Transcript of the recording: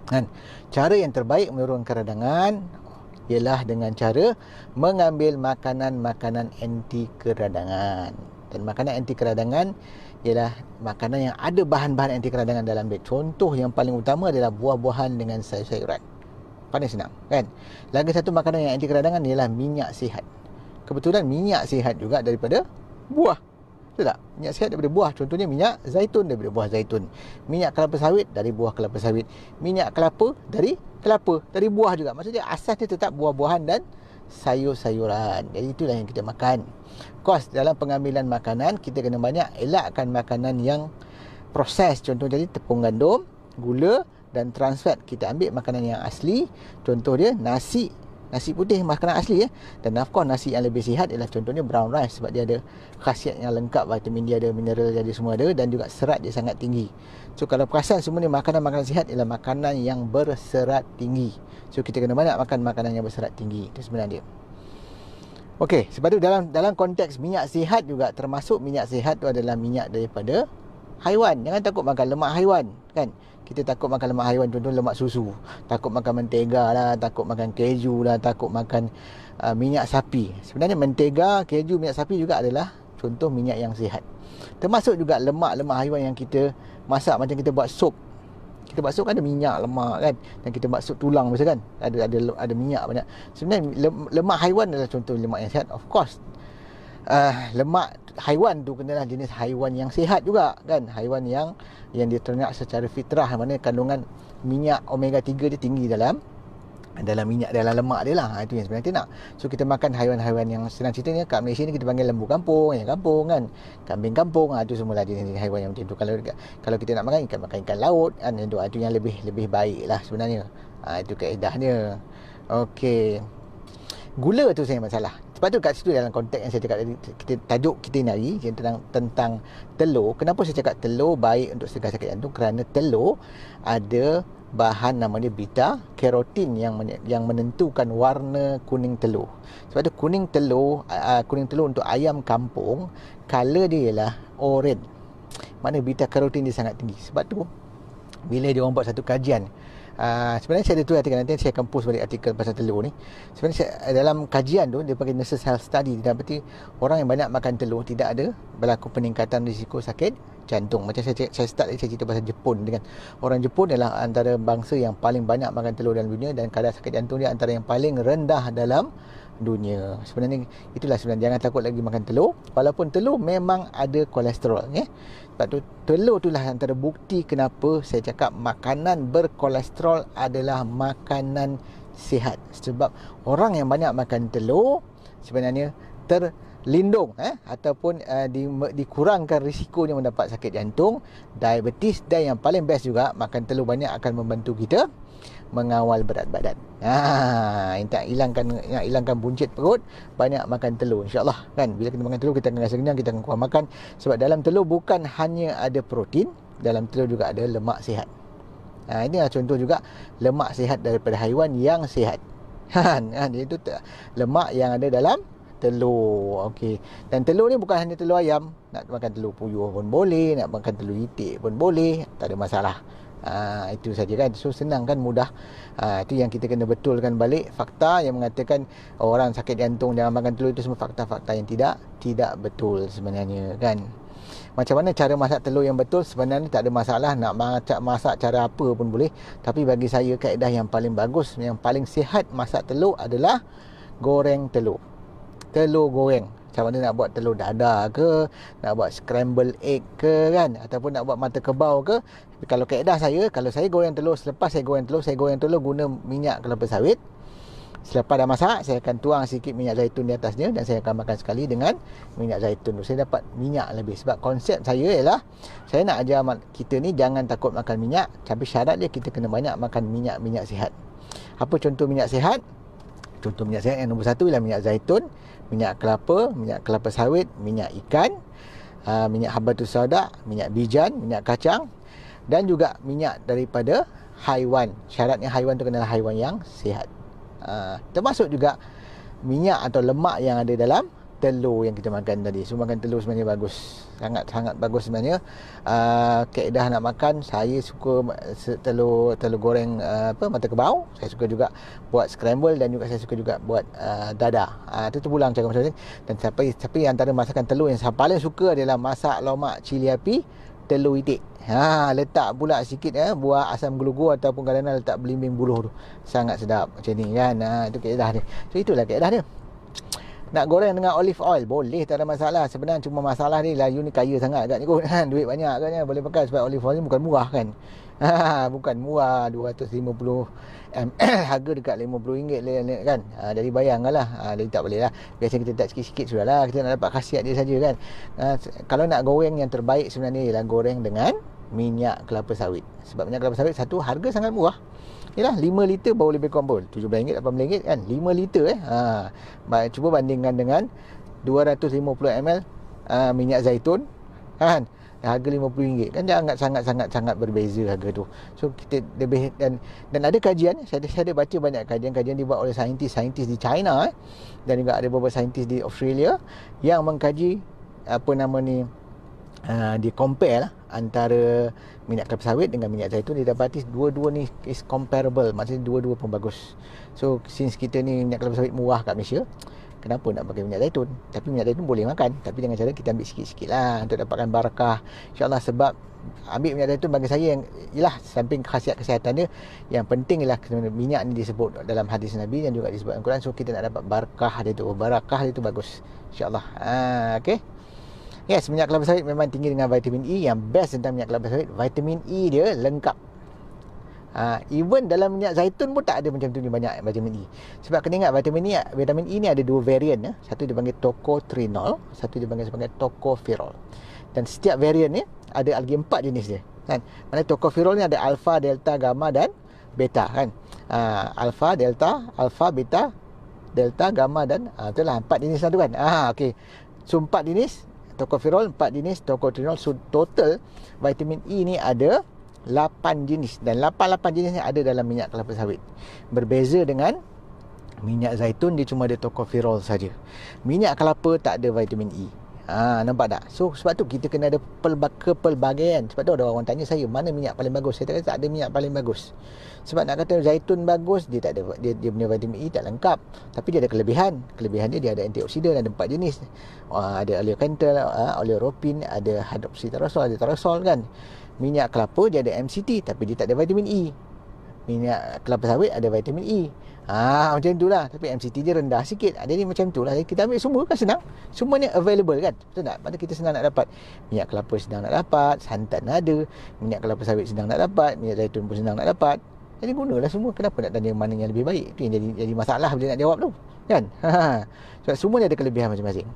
Kan? Cara yang terbaik menurunkan keradangan ialah dengan cara mengambil makanan-makanan anti keradangan. Dan makanan anti keradangan ialah makanan yang ada bahan-bahan anti keradangan dalam dia. Contoh yang paling utama adalah buah-buahan dengan sayur-sayuran. Paling senang, kan? Lagi satu makanan yang anti keradangan ialah minyak sihat. Kebetulan minyak sihat juga daripada buah. Betul tak? Minyak sihat daripada buah. Contohnya minyak zaitun daripada buah zaitun. Minyak kelapa sawit dari buah kelapa sawit. Minyak kelapa dari kelapa. Dari buah juga. Maksudnya asasnya tetap buah-buahan dan sayur-sayuran. Jadi itulah yang kita makan. Kos dalam pengambilan makanan, kita kena banyak elakkan makanan yang proses. Contoh jadi tepung gandum, gula dan trans fat. Kita ambil makanan yang asli. Contoh dia nasi putih, makanan asli ya. Dan of course nasi yang lebih sihat ialah contohnya brown rice, sebab dia ada khasiat yang lengkap, vitamin dia ada, mineral dia ada, semua ada, dan juga serat dia sangat tinggi. So kalau perasan semua ni makanan-makanan sihat ialah makanan yang berserat tinggi. So kita kena banyak makan makanan yang berserat tinggi. Itu sebenarnya dia. Okey, sebab tu dalam konteks minyak sihat juga, termasuk minyak sihat tu adalah minyak daripada haiwan. Jangan takut makan lemak haiwan, kan? Kita takut makan lemak haiwan, contoh lemak susu. Takut makan mentega lah, takut makan keju lah, takut makan minyak sapi. Sebenarnya mentega, keju, minyak sapi juga adalah contoh minyak yang sihat. Termasuk juga lemak-lemak haiwan yang kita masak, macam kita buat sup. Kita buat sup kan ada minyak, lemak kan. Dan kita buat sup tulang biasa kan, ada minyak banyak. Sebenarnya lemak haiwan adalah contoh lemak yang sihat. Of course, lemak haiwan tu kenalah jenis haiwan yang sihat juga kan. Haiwan yang diternak secara fitrah, mana kandungan minyak omega 3 dia tinggi dalam minyak, dalam lemak dia lah. Itu yang sebenarnya kita nak. So kita makan haiwan-haiwan yang senang ceritanya kat Malaysia ni kita panggil lembu kampung, ayam kampung kan, kambing kampung. Itu semua lah jenis haiwan yang macam tu. Kalau kita nak makan ikan laut kan, itu yang lebih baik lah sebenarnya. Itu kaedahnya. Okey. Gula tu saya masalah. Sebab tu kat situ dalam konteks yang saya cakap tadi, tajuk kita ni hari tentang telur. Kenapa saya cakap telur baik untuk cegah sakit jantung? Kerana telur ada bahan nama dia beta karotin yang menentukan warna kuning telur. Sebab tu kuning telur untuk ayam kampung, color dia ialah oranye. Mana beta karotin dia sangat tinggi. Sebab tu bila dia orang buat satu kajian, sebenarnya saya ada tu artikel, nanti saya akan post balik artikel pasal telur ni. Sebenarnya dalam kajian tu dia panggil nurses health study, dan berarti orang yang banyak makan telur tidak ada berlaku peningkatan risiko sakit jantung. Macam saya start saya cerita pasal Jepun dengan orang Jepun adalah antara bangsa yang paling banyak makan telur dalam dunia, dan kadar sakit jantung dia antara yang paling rendah dalam dunia. Sebenarnya itulah sebenarnya, jangan takut lagi makan telur, walaupun telur memang ada kolesterol ya. Sebab tu telur itulah antara bukti kenapa saya cakap makanan berkolesterol adalah makanan sihat. Sebab orang yang banyak makan telur sebenarnya terlindung ataupun dikurangkan risikonya mendapat sakit jantung, diabetes, dan yang paling best juga, makan telur banyak akan membantu kita mengawal berat badan. Nak hilangkan buncit perut, banyak makan telur, insya-Allah kan. Bila kita makan telur, kita akan rasa kenyang, kita akan kuat makan. Sebab dalam telur bukan hanya ada protein, dalam telur juga ada lemak sihat. Ini adalah contoh juga lemak sihat daripada haiwan yang sihat. Itu lemak yang ada dalam telur. Okey. Dan telur ni bukan hanya telur ayam, nak makan telur puyuh pun boleh, nak makan telur itik pun boleh, tak ada masalah. Itu saja kan. So senang kan, mudah. Itu yang kita kena betulkan balik. Fakta yang mengatakan orang sakit jantung jangan makan telur, itu semua fakta-fakta yang tidak betul sebenarnya kan. Macam mana cara masak telur yang betul? Sebenarnya tak ada masalah, nak masak cara apa pun boleh. Tapi bagi saya kaedah yang paling bagus, yang paling sihat masak telur adalah goreng telur. Telur goreng. Macam mana nak buat telur dadah ke, nak buat scramble egg ke kan, ataupun nak buat mata kebau ke. Kalau kaedah saya, kalau saya goreng telur, selepas saya goreng telur guna minyak kelapa sawit. Selepas dah masak, saya akan tuang sikit minyak zaitun di atasnya, dan saya akan makan sekali dengan minyak zaitun tu. Saya dapat minyak lebih. Sebab konsep saya ialah, saya nak ajar kita ni jangan takut makan minyak, tapi syarat dia kita kena banyak makan minyak sihat. Apa contoh minyak sihat? Contoh minyak sihat yang nombor satu ialah minyak zaitun, minyak kelapa sawit, minyak ikan, minyak habatus sauda, minyak bijan, minyak kacang, dan juga minyak daripada haiwan. Syaratnya haiwan tu kena haiwan yang sihat. Termasuk juga minyak atau lemak yang ada dalam telur yang kita makan tadi. So makan telur sebenarnya bagus, sangat-sangat bagus sebenarnya. Kaedah nak makan, saya suka telur goreng mata kebau. Saya suka juga buat scramble, dan juga saya suka juga buat dadah. Itu terpulang cara masak. Dan tapi antara masakan telur yang saya paling suka adalah masak lomak cili api telur itik. Letak pula sikit buah asam gelugur ataupun kadang-kadang letak belimbing buluh tu. Sangat sedap macam ni kan. Itu kaedah dia. So itulah kaedah dia. Nak goreng dengan olive oil boleh, tak ada masalah. Sebenarnya cuma masalah ni lah, you ni kaya sangat kat ni kot kan. Duit banyak kan, boleh pakai, sebab olive oil ni bukan murah kan. Bukan murah, 250 ml harga dekat RM50 kan. Jadi bayangkanlah. Jadi tak boleh lah. Biasa kita tak sikit-sikit sudah lah. Kita nak dapat khasiat dia saja kan. Kalau nak goreng, yang terbaik sebenarnya ialah goreng dengan minyak kelapa sawit. Sebab minyak kelapa sawit satu, harga sangat murah. Yalah, 5 liter baru lebih kurang pun RM17, RM18 kan. 5 liter cuba bandingkan dengan 250 ml minyak zaitun kan, harga RM50 kan. Dia sangat berbeza harga tu. So kita lebih, dan ada kajian, saya ada baca banyak kajian dibuat oleh saintis di China dan juga ada beberapa saintis di Australia yang mengkaji dia compare lah antara minyak kelapa sawit dengan minyak zaitun. Dia dapati dua-dua ni is comparable, maksudnya dua-dua pun bagus. So since kita ni minyak kelapa sawit murah kat Malaysia, kenapa nak pakai minyak zaitun? Tapi minyak zaitun boleh makan, tapi dengan cara kita ambil sikit-sikit lah untuk dapatkan barakah, InsyaAllah. Sebab ambil minyak zaitun bagi saya, yang ialah samping khasiat kesihatan dia, yang penting ialah minyak ni disebut dalam hadis Nabi dan juga disebut dalam Quran. So kita nak dapat barakah dia tu, bagus, InsyaAllah. Okay. Yes, minyak kelapa sawit memang tinggi dengan vitamin E. Yang best tentang minyak kelapa sawit, vitamin E dia lengkap. Even dalam minyak zaitun pun tak ada macam tu ni banyak vitamin E. Sebab kena ingat, vitamin E ni ada dua varian. Satu dipanggil tocopherol, satu dipanggil sebagai tocopherol. Dan setiap varian ni ada lagi 4 jenis dia kan. Mana tocopherol ni ada alpha, delta, gamma dan beta kan. Alpha, beta, delta, gamma dan itulah 4 jenis tu kan. Okey. So 4 jenis tocopherol, 4 jenis tocopherol. So total vitamin E ni ada 8 jenis, dan 8 jenis ni ada dalam minyak kelapa sawit. Berbeza dengan minyak zaitun, dia cuma ada tocopherol saja. Minyak kelapa tak ada vitamin E. Nampak tak? So sebab tu kita kena ada kepelbagaian. Sebab tu ada orang tanya saya, mana minyak paling bagus? Saya kata tak ada minyak paling bagus. Sebab nak kata zaitun bagus, dia tak ada, dia punya vitamin E tak lengkap. Tapi dia ada kelebihan. Kelebihan dia ada antioksidan, ada 4 jenis. Ada oleocanthal, oleoropin, ada hydroxytyrosol, ada tyrosol kan. Minyak kelapa dia ada MCT, tapi dia tak ada vitamin E. Minyak kelapa sawit ada vitamin E. Macam itulah. Tapi MCT dia rendah sikit. Jadi macam itulah. Kita ambil semua kan senang. Semuanya available kan. Betul tak? Pada kita senang nak dapat. Minyak kelapa senang nak dapat. Santan ada. Minyak kelapa sawit senang nak dapat. Minyak zaitun pun senang nak dapat. Jadi gunalah semua. Kenapa nak tanya mana yang lebih baik? Itu yang jadi masalah bila nak jawab tu. Kan? Sebab semuanya ada kelebihan masing-masing.